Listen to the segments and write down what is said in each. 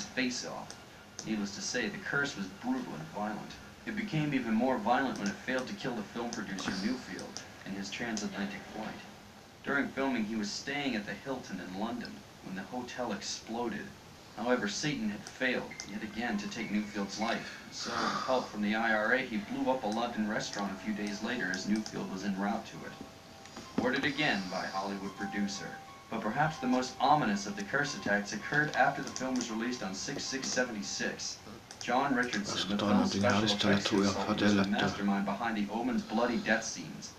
his face off. Needless to say, the curse was brutal and violent. It became even more violent when it failed to kill the film producer Newfield in his transatlantic flight. During filming, he was staying at the Hilton in London when the hotel exploded. However, Satan had failed yet again to take Newfield's life. So, with help from the IRA, he blew up a London restaurant a few days later as Newfield was en route to it. Thwarted again by Hollywood producer. But perhaps the most ominous of the curse attacks occurred after the film was released on 6/6/76. John Richardson, the film's special effects consultant, was the mastermind behind the Omen's bloody death scenes.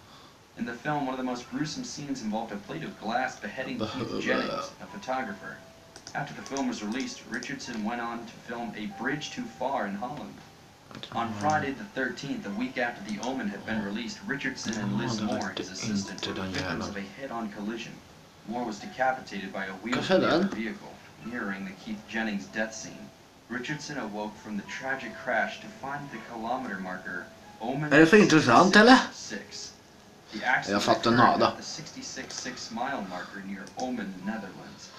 In the film, one of the most gruesome scenes involved a plate of glass beheading Keith Jennings, a photographer. After the film was released, Richardson went on to film A Bridge Too Far in Holland. On Friday the 13th, a week after The Omen had been released, Richardson and Liz Moore, his assistant, were victims of a head-on collision. Moore was decapitated by a wheeled vehicle, mirroring the Keith Jennings death scene. Richardson awoke from the tragic crash to find the kilometer marker Omen 666. The accident occurred at the 66 mile marker near Omen, Netherlands.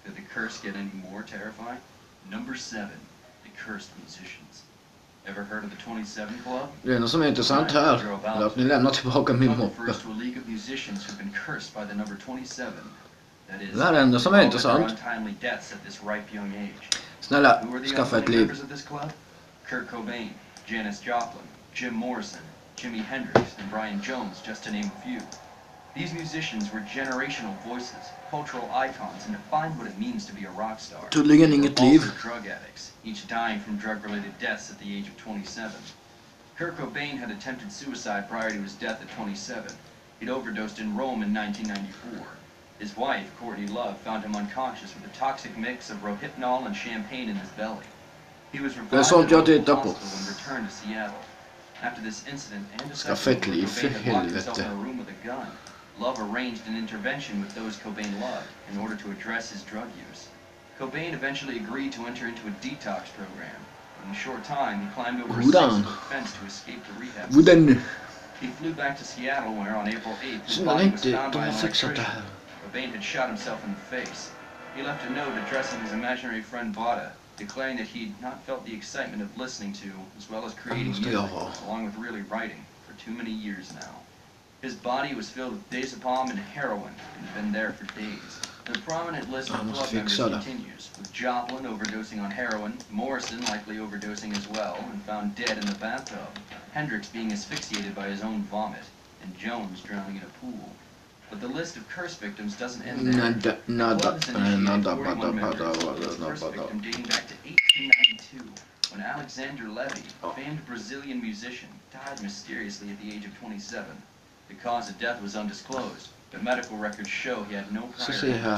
Did the curse get any more terrifying? Number 7, the cursed musicians. Ever heard of the 27 Club? Det är något som är intressant här. Det att ni lämnar tillbaka min moppe. Refers to a league of musicians who've been cursed by the number 27. That is, det här är ändå som är intressant. untimely deaths at this ripe young age. Snälla, Who are the skaffa ett untimely liv. members of this club? Kurt Cobain, Janis Joplin, Jim Morrison, Jimi Hendrix, and Brian Jones, just to name a few. These musicians were generational voices, cultural icons, and defined what it means to be a rock star. Tydligen inget liv. Also drug addicts, each dying from drug-related deaths at the age of 27. Kurt Cobain had attempted suicide prior to his death at 27. He'd overdosed in Rome in 1994. His wife, Courtney Love, found him unconscious with a toxic mix of rohypnol and champagne in his belly. He was revived at a local hospital and returned to Seattle. After this incident, and Cobain had locked himself in a room with a gun. Love arranged an intervention with those Cobain loved in order to address his drug use. Cobain eventually agreed to enter into a detox program. In a short time, he climbed over a 6-foot fence to escape the rehab facility. He flew back to Seattle where on April 8th his body was found by an electrician. Cobain had shot himself in the face. He left a note addressing his imaginary friend Vada, declaring that he'd not felt the excitement of listening to, as well as creating music, along with really writing, for too many years now. His body was filled with diazepam and heroin, and had been there for days. The prominent list of club members continues, with Joplin overdosing on heroin, Morrison likely overdosing as well, and found dead in the bathtub, Hendrix being asphyxiated by his own vomit, and Jones drowning in a pool. But the list of curse victims doesn't end there. The club has initiated 41 members, with the first victim dating back to 1892, when Alexander Levy, a famed Brazilian musician, died mysteriously at the age of 27. The cause of death was undisclosed, but medical records show he had no prior illness.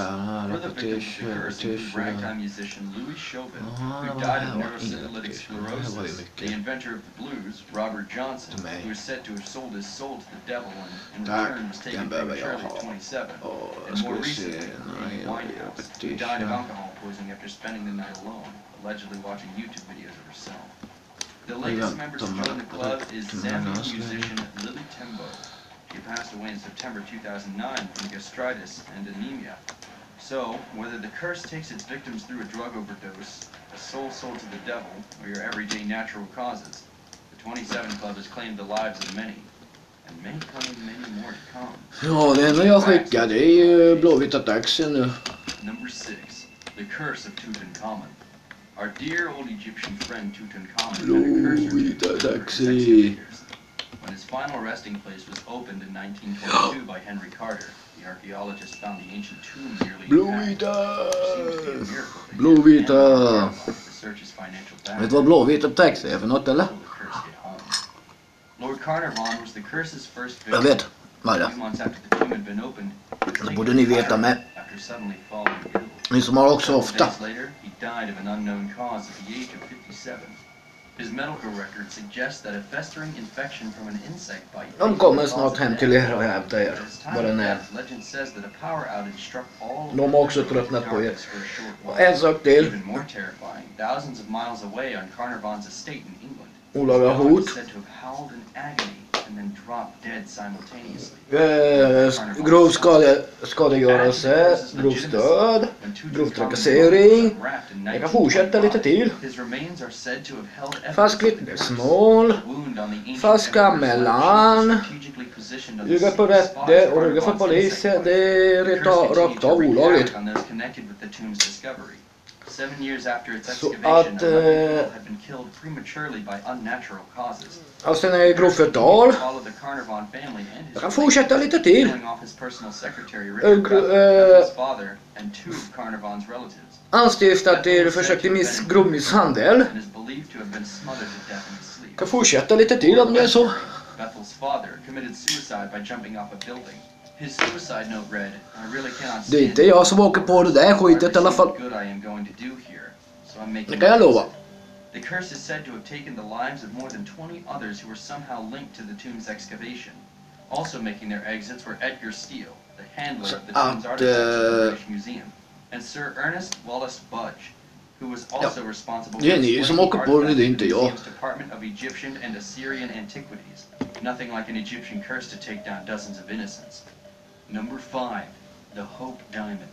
Further victims of the curse include ragtime musician Louis Chauvin, who died of neurosyphilitic sclerosis, the inventor of the blues, Robert Johnson, who is said to have sold his soul to the devil and in return was taken prematurely at 27, and more recently, Amy Winehouse, who died of alcohol poisoning after spending the night alone, allegedly watching YouTube videos of herself. The latest member to join the club is Zambian musician Lily Tembo. She passed away in September 2009 from gastritis and anemia. So, whether the curse takes its victims through a drug overdose, a soul sold to the devil, or your everyday natural causes, the 27 Club has claimed the lives of many, and may claim many more to come. Ja, det enda jag skickar det är ju blåvita taxi nu. Number 6. The Curse of Tutankhamun. Our dear old Egyptian friend Tutankhamun had a curse or two for his executors. When his final resting place was opened in 1922 by Henry Carter, the archaeologist found the ancient tomb nearly intact. Blåvita! Vet du vad blåvita taxi är för något eller? Lord Carnarvon was the curse's first victim. Jag vet, vad är det? Det borde ni veta med. Ni som har också ofta. His medical record suggests that a festering infection from an insect bite. De kommer snart hem till er och hämtar er. Vad den är. Legend says that a power outage struck all. De har också tröttnat på er. Och en sak till. Even more terrifying, thousands of miles away on Carnarvon's estate in England. Olaga hot. Said to have howled in agony and then dropped dead simultaneously. Grov skadegörelse, grov stöd, grov trakassering. Jag kan fortsätta lite till. Falskt vittnesmål, falsk anmälan, ljuga på rätte och ljuga för polisen. Det är rakt av olagligt. Så att och sen är det grovt förtal. Jag kan fortsätta lite till. Anstiftat till försök till grov misshandel. Jag kan fortsätta lite till om det är så. Det är inte jag som åker på det där skitet i alla fall. Det kan jag lova. The curse is said to have taken the lives of more than 20 others who were somehow linked to the tomb's excavation. Also making their exits were Edgar Steele, the handler of the tomb's artifacts in the British Museum, and Sir Ernest Wallace Budge, who was also responsible for the museum's Department of Egyptian and Assyrian Antiquities. Nothing like an Egyptian curse to take down dozens of innocents. Number 5. The Hope Diamond.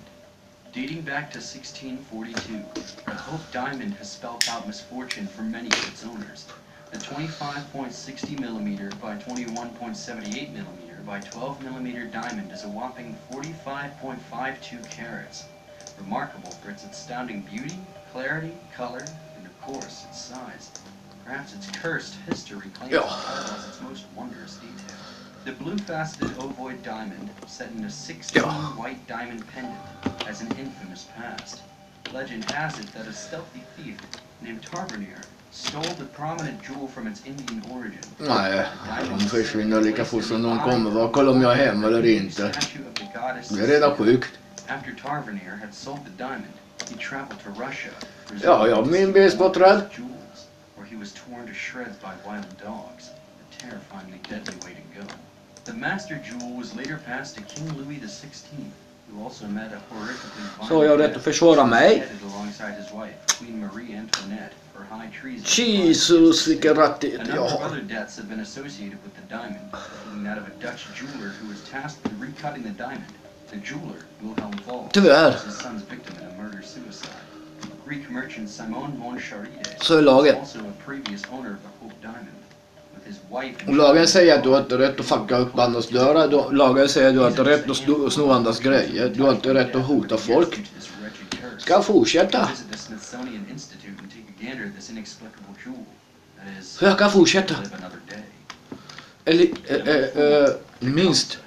Dating back to 1642, the Hope Diamond has spelled out misfortune for many of its owners. The 25.60mm by 21.78mm by 12mm diamond is a whopping 45.52 carats, remarkable for its astounding beauty, clarity, color, and of course its size. Perhaps its cursed history claims it as its most wondrous detail. The blue-faceted ovoid diamond, set in a 16 white diamond pendant, has an infamous past. Legend has it that a stealthy thief named Tavernier stole the prominent jewel from its Indian origin. Nej, de försvinner lika fort som de kommer. Var kollar om jag är hemma eller inte. Det är redan sjukt. After Tavernier had sold the diamond, he traveled to Russia. Ja, jag min basebollträd. Where he was torn to shreds by wild dogs. A terrifyingly deadly way to go. The master jewel was later passed to King Louis XVI, who also met a horrifically violent Så jag har rätt att försvara mig. alongside his wife, Queen Marie Antoinette, for high treason. Jesus, vilken rättighet jag A number of har. other deaths have been associated with the diamond, including that of a Dutch jeweler who was tasked with recutting the diamond. The jeweler, Wilhelm Wahl, Tyvärr. was his son's victim in a murder-suicide. Greek merchant Simon von Charides Så är lagen. was also a previous owner of the Hope Diamond. With his wife Och lagen säger att du har inte rätt att fucka upp andras dörrar. Lagen säger att du har inte rätt att sno andras grejer. Du har inte rätt att hota folk. Ska jag fortsätta? För jag kan fortsätta. Eller minst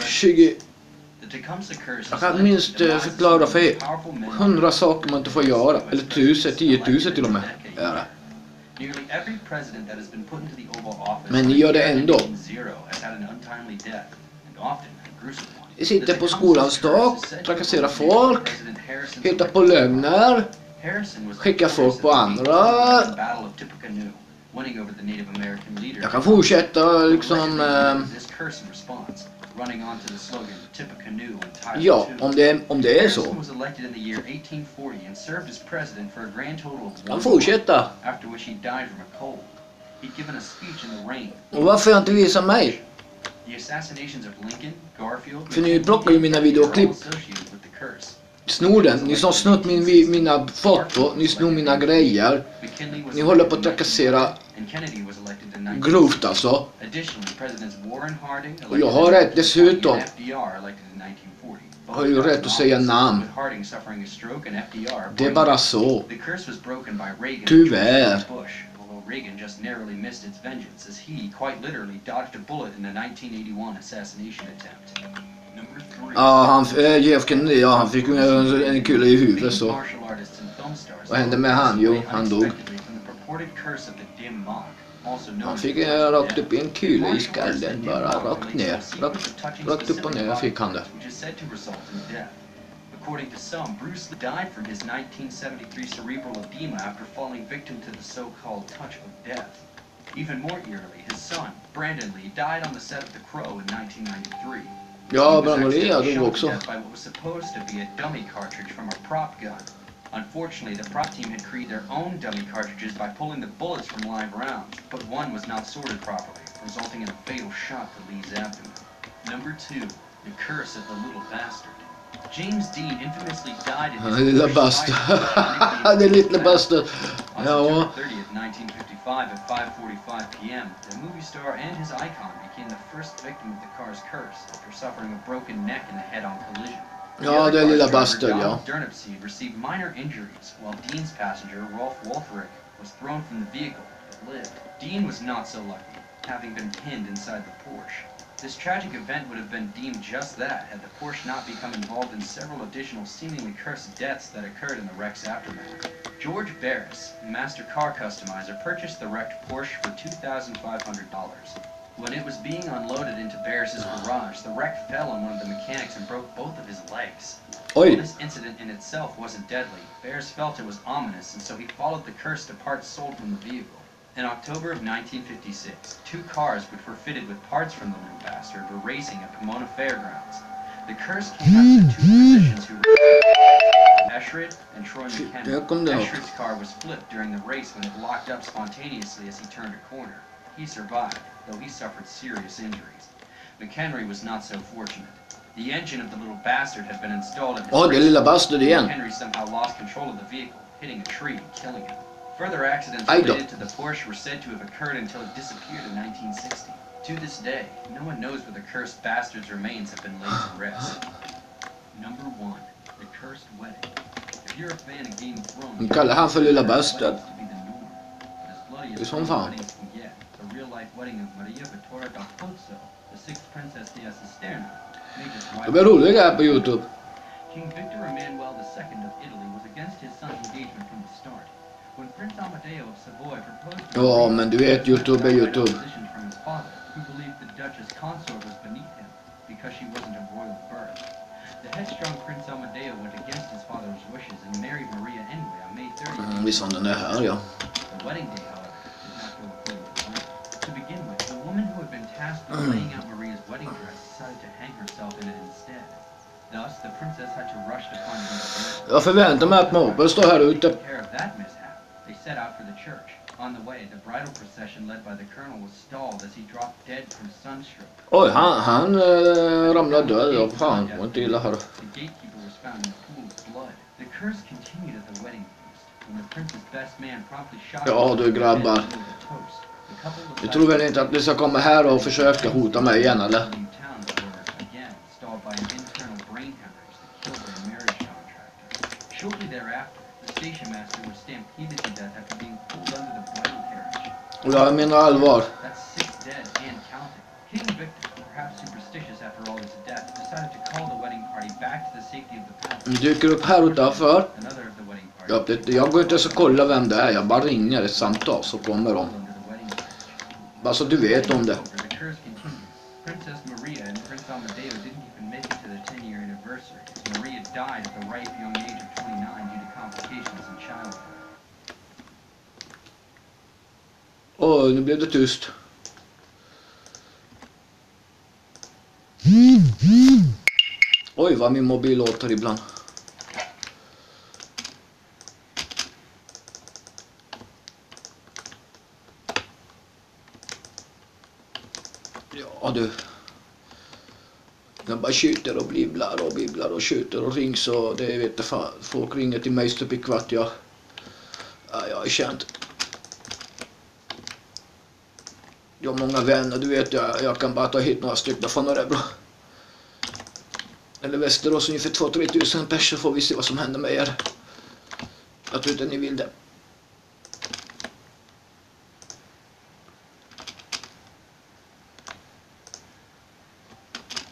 20... Jag kan minst förklara för er 100 saker man inte får göra. Eller 1000, 10 000 till och med. Göra. Men ni gör det ändå. Ni sitter på skolans dag, trakasserar folk, hittar på lögner, skickar folk på andra. Jag kan fortsätta liksom... Ja, om det är så. Han fortsätter. Och varför jag inte visar mig? För ni plockar ju mina videoklipp. Snor den. Ni har snott mina foto. Ni snor mina grejer. Ni håller på att trakassera grovt alltså. Och jag har rätt dessutom. Jag har ju rätt att säga namn. Det är bara så. Tyvärr. Reagan just narrowly missed its vengeance as he quite literally dodged a bullet in the 1981 assassination attempt. Ja, Jeff Kennedy, ja, han fick en kula i huvudet så. Vad hände med han? Jo, han dog. Han fick rakt upp i en kula i skallen, bara rakt ner. Rakt upp och ner fick han det. According to some, Bruce Lee died from his 1973 cerebral edema after falling victim to the so-called touch of death. Even more eerily, his son, Brandon Lee, died on the set of The Crow in 1993. Ja, Brandon Lee dog också. By what was supposed to be a dummy cartridge from a prop gun. Unfortunately, the prop team had created their own dummy cartridges by pulling the bullets from live rounds, but one was not sorted properly. resulting in a fatal shot to Lee's abdomen. Number 2. The curse of the little bastard. James Dean infamously died in his Lilla bastard. The little bastard. On September 30th, 1955 at 5:45 p.m., the movie star and his icon became the first victim of the car's curse after suffering a broken neck in a head-on collision. Ja, det är lilla bastard, ja. Durnipseed received minor injuries, while Dean's passenger, Rolf Wolferick, was thrown from the vehicle but lived. Dean was not so lucky, having been pinned inside the Porsche. This tragic event would have been deemed just that had the Porsche not become involved in several additional seemingly cursed deaths that occurred in the wreck's aftermath. George Barris, master car customizer, purchased the wrecked Porsche for $2,500. When it was being unloaded into Barris's garage, the wreck fell on one of the mechanics and broke both of his legs. While this incident in itself wasn't deadly, Barris felt it was ominous, and so he followed the curse to parts sold from the vehicle. In October of 1956, 2 cars which were fitted with parts from the little bastard were racing at Pomona Fairgrounds. The curse came out to the 2 physicians who were Eschrid and Troy McHenry. Eschrid's car was flipped during the race when it locked up spontaneously as he turned a corner. He survived, though he suffered serious injuries. McHenry was not so fortunate. The engine of the little bastard had been installed in his McHenry somehow lost control of the vehicle, hitting a tree and killing him. Further accidents related to the Porsche were said to have occurred until it disappeared in 1960. To this day, no one knows where the cursed bastard's remains have been laid to rest. Number 1. The Cursed Wedding. If you're a fan of Game of Thrones, kallar han för lilla bastard. Det är som fan. The real-life wedding of Maria Vittoria da Pozzo, the 6th princess de Cisterna, det blir roligt här på YouTube. King Victor Emmanuel II of Italy was against his son's engagement from the start. When Prince Amadeo of Savoy proposed Ja, men du vet, YouTube är YouTube. from his father, who believed the Duchess consort was beneath him because she wasn't of royal birth. The headstrong Prince Amadeo went against his father's wishes and married Maria anyway on May 30th. Visst den är här, ja. The wedding day, however, did not go according to plan. To begin with, the woman who had been tasked with laying out Maria's wedding dress decided to hang herself in it instead. Thus, the princess had to rush to find her. Jag förväntar mig att Mopel står här ute. They set out for the church. On the way, the bridal procession led by the colonel was stalled as he dropped dead from sunstroke. Oj, han ramlade död. Ja, fan, det var inte illa här. The gatekeeper was found in a pool of blood. The curse continued at the wedding feast, when the prince's best man promptly shot. Ja, du grabbar. Jag tror väl inte att ni ska komma här och försöka hota mig igen, eller? Shortly thereafter, the station master was stampeded to death after being pulled under the bridal carriage. Jag menar allvar. That's 6 dead and counting. King Victor, perhaps superstitious after all his death, decided to call the wedding party back to the safety of the palace. Dyker upp här utanför. Another of the wedding party. Jag går inte ens och kollar vem det är. Jag bara ringer ett samtal så kommer de. Bara så du vet om det. Princess Maria and Prince Amadeo didn't even make it to the 10-year anniversary. Maria died at the ripe young age of 29 due to complications in childbirth. Oj, nu blev det tyst. Oj, vad min mobil låter ibland. Ja du. Den bara skjuter och bibblar och skjuter och rings och det vet jag fan. Folk ringer till mig stup i kvart, ja. Ja, jag är känd. Jag har många vänner, du vet jag kan bara ta hit några stycken från Örebro. Eller Västerås, ungefär 2-3 tusen personer, får vi se vad som händer med er. Jag tror inte ni vill det.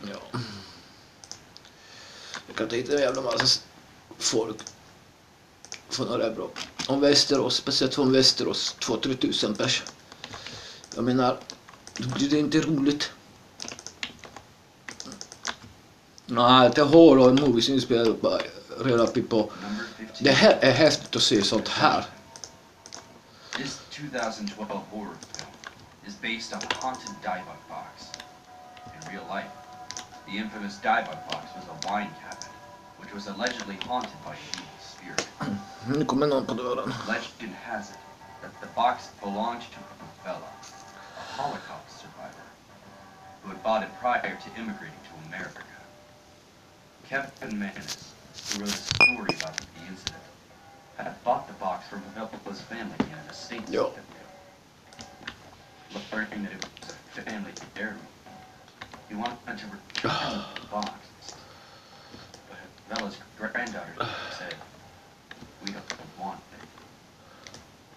Ja. Jag kan ta hit en jävla massa folk från Örebro. Om Västerås, speciellt från Västerås, 2-3 tusen personer. Jag menar, det är inte roligt. Nej, det horror movies inspelar bara reda på. Det här är häftigt att se sånt här. This 2012 horror film is based on a haunted dive-bug box. In real life, the infamous dive-bug box was a wine cabinet, which was allegedly haunted by an evil spirit. Nu kommer någon på dörren. Legend has it that the box belonged to a fella, a Holocaust survivor who had bought it prior to immigrating to America. Kevin Manis, who wrote a story about the incident, had bought the box from a helpless family in an estate certificate. Learning that it was a family heirloom, he wanted to return the box, but Bella's granddaughter said, "We don't want it,"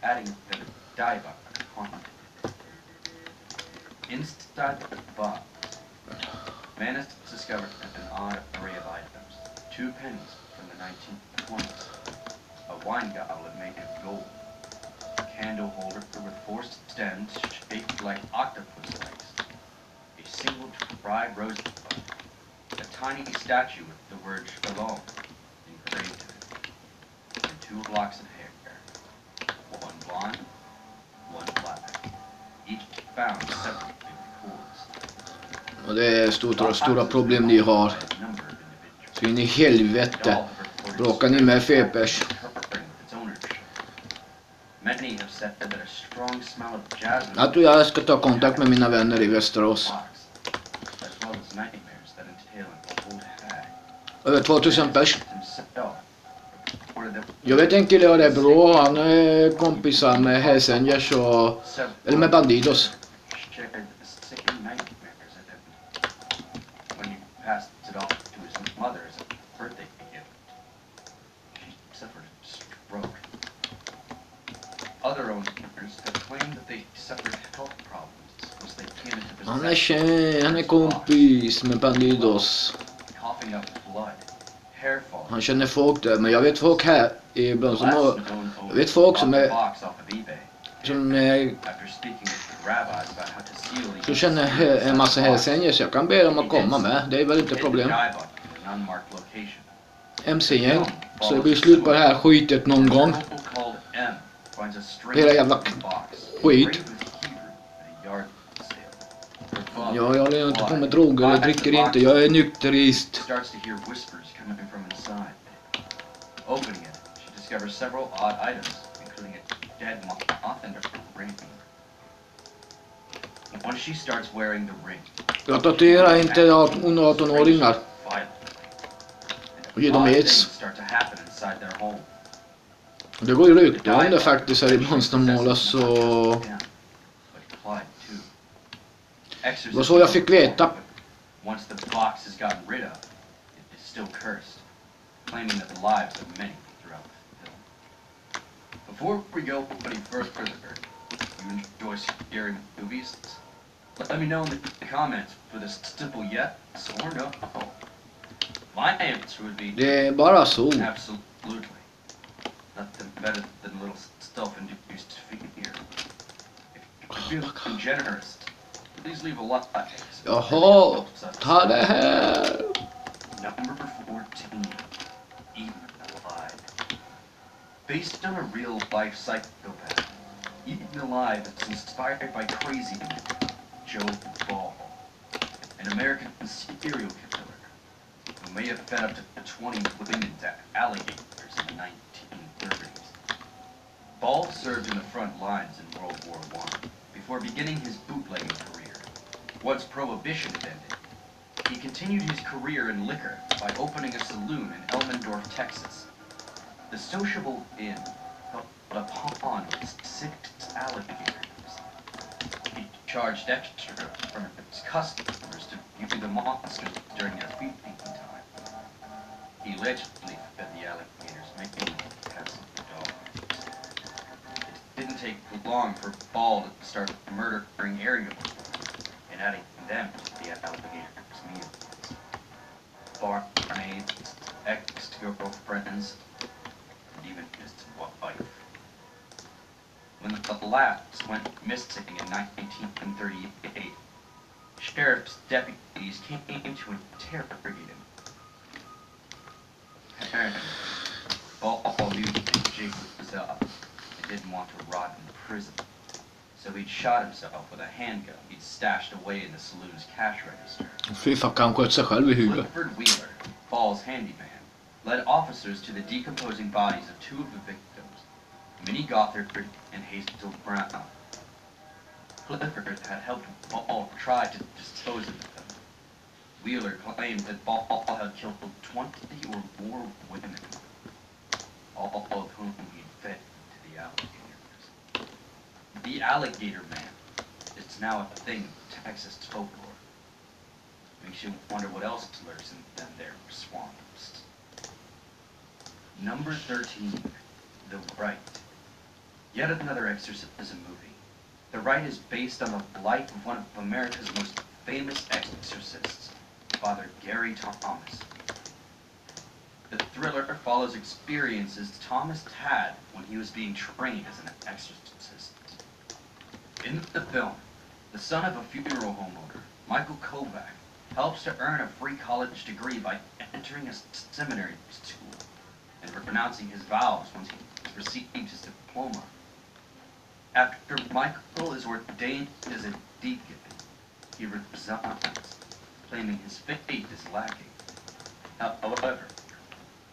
adding that a dye box haunted it. Inside the box, Manis discovered an odd array of items: 2 pennies from the 1920s, a wine goblet made of gold, a candle holder with 4 stems shaped like octopus legs, a single dried rosebud, a tiny statue with the word Shalom engraved in it, and 2 locks of hair, one blonde, one black, each found separately with cords. Och det är stora problem ni har. Så in i helvete. Bråkar ni med Fepers? Jag tror jag ska ta kontakt med mina vänner i Västerås. Över 2000 pers. Jag vet en kille och det är bra. Han är kompisar med Helsingers och... Eller med Bandidos. Han är kompis med Bandidos. Han känner folk där, men jag vet folk här ibland som har... Jag vet folk som är... Som känner en massa Helsingers. Jag kan be dem att komma med. Det är väl inte problem. MC-gäng. Så det blir slut på det här skitet någon gång. Hela jävla skit. Ja, jag håller inte på med droger, jag dricker inte, jag är nykterist. Jag tatuerar inte 18-åringar. Och ger dem aids. Det går ju rykte om det faktiskt här i Monstermåla så... Det var så jag fick veta. Before we go any further, you enjoy scary movies? Let me know in the comments for this simple yes or no. My answer would be Det är bara så. Absolutely. Nothing better than a little self-induced fear. If you feel generous, please leave a like. Jaha, ta det här. Number 14, Eaten Alive. Based on a real-life psychopath, Eaten Alive is inspired by crazy Joe Ball, an American serial killer who may have fed up to 20 women to alligators in the 1930s. Ball served in the front lines in World War I before beginning his bootlegging career. Once Prohibition ended, he continued his career in liquor by opening a saloon in Elmendorf, Texas. The sociable inn held a pond with 6 alligators. He charged extra from his customers to view the monsters during their feeding time. He allegedly fed the alligators, making them have some dogs. It didn't take long for Ball to start murdering area and adding them to the alligators' meals. Barmaids, ex-girlfriends, and even his wife. When the last went missing in 1938, sheriff's deputies came to interrogate him. Apparently, Ball knew that Jake was up and didn't want to rot in prison. So he'd shot himself with a handgun he'd stashed away in the saloon's cash register. Fy fan, han sköt sig själv i huvudet. Clifford Wheeler, Ball's handyman, led officers to the decomposing bodies of 2 of the victims, Minnie Gothard and Hazel Brown. Clifford had helped Ball try to dispose of them. Wheeler claimed that Ball had killed 20 or more women, all of whom he'd fed to the alligators. The alligator man is now a thing of Texas folklore. Makes you wonder what else lurks in them there swamps. Number 13, The Rite. Yet another exorcism movie. The Rite is based on the life of one of America's most famous exorcists, Father Gary Thomas. The thriller follows experiences Thomas had when he was being trained as an exorcist. In the film, the son of a funeral home owner, Michael Kovac, helps to earn a free college degree by entering a seminary school and renouncing his vows once he received his diploma. After Michael is ordained as a deacon, he resigns, claiming his faith is lacking. However,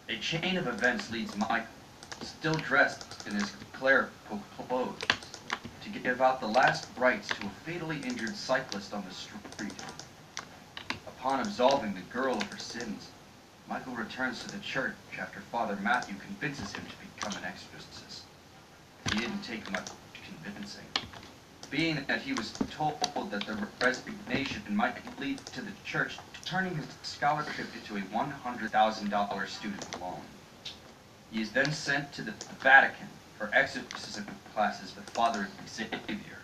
a chain of events leads Michael, still dressed in his clerical clothes, to give out the last rites to a fatally injured cyclist on the street. Upon absolving the girl of her sins, Michael returns to the church after Father Matthew convinces him to become an exorcist. He didn't take much convincing, being that he was told that the resignation might lead to the church turning his scholarship into a $100,000 student loan. He is then sent to the Vatican for exorcism classes with Father Xavier.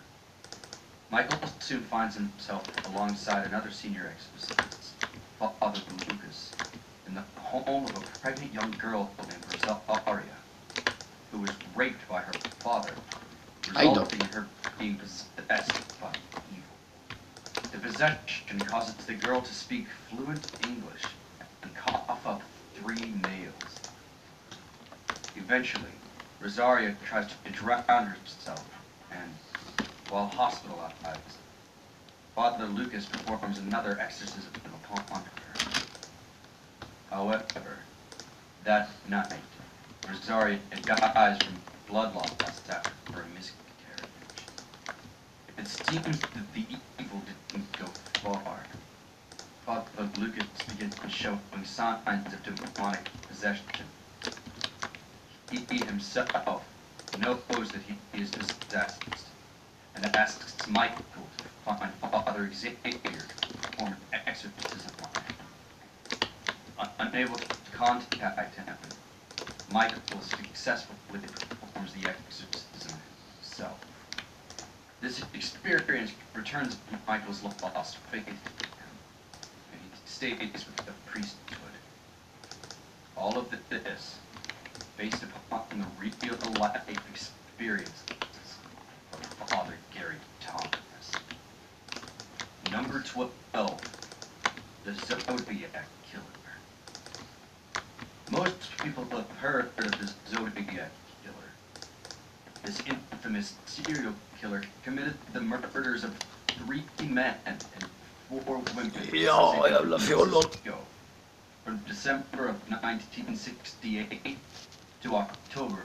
Michael soon finds himself alongside another senior exorcist, Father Lucas, in the home of a pregnant young girl named Rosaria, who was raped by her father, resulting in her being possessed by evil. The possession causes the girl to speak fluent English and cough up 3 nails. Eventually, Rosaria tries to drown herself, and while hospitalized, Father Lucas performs another exorcism upon her. However, that night, Rosaria dies from blood loss after a miscarriage. It seems that the evil didn't go far. Father Lucas begins showing signs of demonic possession. He himself knows that he is possessed, and asks Michael to find Father Xavier to perform an exorcism on him. Unable to contact him, Michael successfully performs the exorcism himself. This experience returns Michael's lost faith in him, and he stays with the priesthood. All of this based upon the real-life experiences of Father Gary Thomas. Number 12, the Zodiac Killer. Most people have heard of the Zodiac Killer. This infamous serial killer committed the murders of 3 men and 4 women. Ja, jävla fjollor. From December of 1968 to October